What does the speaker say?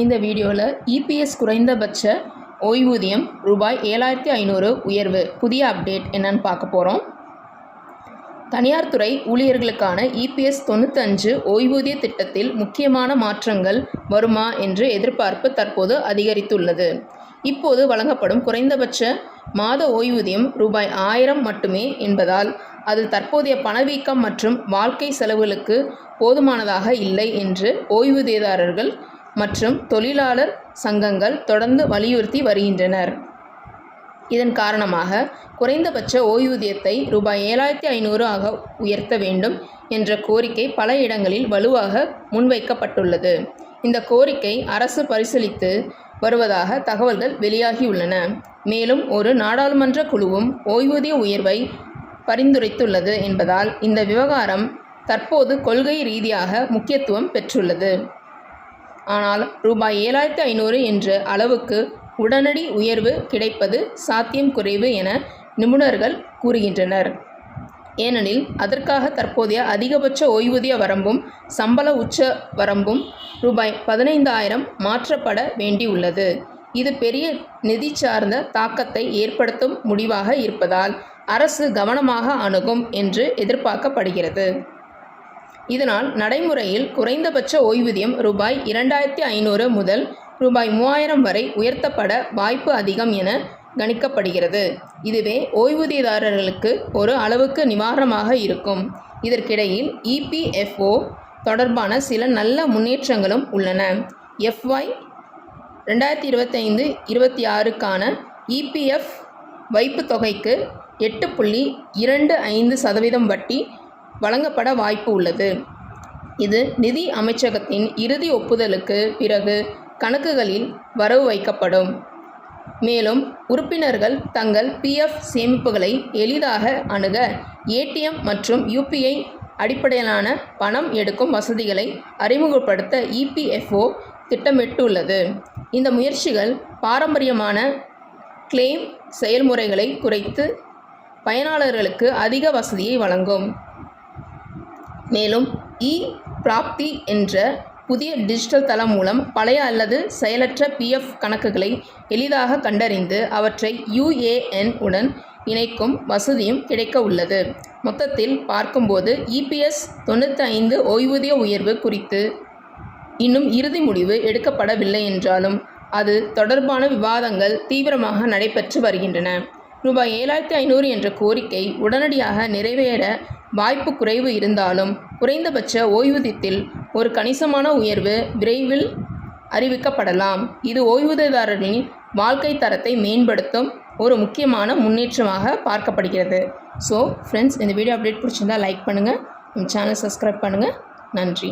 இந்த வீடியோவில் இபிஎஸ் குறைந்தபட்ச ஓய்வூதியம் ரூபாய் 7500 உயர்வு புதிய அப்டேட் என்னன்னு பார்க்க போகிறோம். தனியார் துறை ஊழியர்களுக்கான இபிஎஸ் 95 ஓய்வூதிய திட்டத்தில் முக்கியமான மாற்றங்கள் வருமா என்று எதிர்பார்ப்பு தற்போது அதிகரித்துள்ளது. இப்போது வழங்கப்படும் குறைந்தபட்ச மாத ஓய்வூதியம் ரூபாய் 1000 மட்டுமே என்பதால் அது தற்போதைய பணவீக்கம் மற்றும் வாழ்க்கை செலவுகளுக்கு போதுமானதாக இல்லை என்று ஓய்வூதியதாரர்கள் மற்றும் தொழிலாளர் சங்கங்கள் தொடர்ந்து வலியுறுத்தி வருகின்றனர். இதன் காரணமாக குறைந்தபட்ச ஓய்வூதியத்தை ரூபாய் 7500 ஆக உயர்த்த வேண்டும் என்ற கோரிக்கை பல இடங்களில் வலுவாக முன்வைக்கப்பட்டுள்ளது. இந்த கோரிக்கை அரசு பரிசீலித்து வருவதாக தகவல்கள் வெளியாகியுள்ளன. மேலும் ஒரு நாடாளுமன்ற குழுவும் ஓய்வூதிய உயர்வை பரிந்துரைத்துள்ளது என்பதால் இந்த விவகாரம் தற்போது கொள்கை ரீதியாக முக்கியத்துவம் பெற்றுள்ளது. ஆனால் ரூபாய் 7500 என்ற அளவுக்கு உடனடி உயர்வு கிடைப்பது சாத்தியம் குறைவு என நிபுணர்கள் கூறுகின்றனர். ஏனெனில் அதற்காக தற்போதைய அதிகபட்ச ஓய்வூதிய வரம்பும் சம்பள உச்ச வரம்பும் ரூபாய் 15000 மாற்றப்பட வேண்டியுள்ளது. இது பெரிய நிதி சார்ந்த தாக்கத்தை ஏற்படுத்தும் முடிவாக இருப்பதால் அரசு கவனமாக அணுகும் என்று எதிர்பார்க்கப்படுகிறது. இதனால் நடைமுறையில் குறைந்தபட்ச ஓய்வூதியம் ரூபாய் 2500 முதல் ரூபாய் 3000 வரை உயர்த்தப்பட வாய்ப்பு அதிகம் என கணிக்கப்படுகிறது. இதுவே ஓய்வூதியதாரர்களுக்கு ஒரு அளவுக்கு நிவாரணமாக இருக்கும். இதற்கிடையில் இபிஎஃப்ஓ தொடர்பான சில நல்ல முன்னேற்றங்களும் உள்ளன. FY 2025-26க்கான இபிஎஃப் வைப்பு தொகைக்கு 8.25% வட்டி வழங்கப்பட வாய்ப்பு உள்ளது. இது நிதி அமைச்சகத்தின் இறுதி ஒப்புதலுக்கு பிறகு கணக்குகளில் வரவு வைக்கப்படும். மேலும் உறுப்பினர்கள் தங்கள் பிஎஃப் சேமிப்புகளை எளிதாக அணுக ATM மற்றும் UPI அடிப்படையிலான பணம் எடுக்கும் வசதிகளை அறிமுகப்படுத்த இபிஎஃப்ஓ திட்டமிட்டுள்ளது. இந்த முயற்சிகள் பாரம்பரியமான கிளெய்ம் செயல்முறைகளை குறைத்து பயனாளர்களுக்கு அதிக வசதியை வழங்கும். மேலும் இ-பிராப்தி என்ற புதிய டிஜிட்டல் தளம் மூலம் பழைய அல்லது செயலற்ற பிஎஃப் கணக்குகளை எளிதாக கண்டறிந்து அவற்றை UAN உடன் இணைக்கும் வசதியும் கிடைக்க உள்ளது. மொத்தத்தில் பார்க்கும்போது இபிஎஸ் 95 ஓய்வூதிய உயர்வு குறித்து இன்னும் இறுதி முடிவு எடுக்கப்படவில்லை என்றாலும் அது தொடர்பான விவாதங்கள் தீவிரமாக நடைபெற்று வருகின்றன. ரூபாய் 7500 என்ற கோரிக்கை உடனடியாக நிறைவேற வாய்ப்பு குறைவு இருந்தாலும் குறைந்தபட்ச ஓய்வூதியத்தில் ஒரு கணிசமான உயர்வு விரைவில் அறிவிக்கப்படலாம். இது ஓய்வூதியதாரர்களின் வாழ்க்கை தரத்தை மேம்படுத்தும் ஒரு முக்கியமான முன்னேற்றமாக பார்க்கப்படுகிறது. ஸோ ஃப்ரெண்ட்ஸ், இந்த வீடியோ அப்டேட் பிடிச்சிருந்தால் லைக் பண்ணுங்கள், நம்ம சேனல் சப்ஸ்கிரைப் பண்ணுங்கள். நன்றி.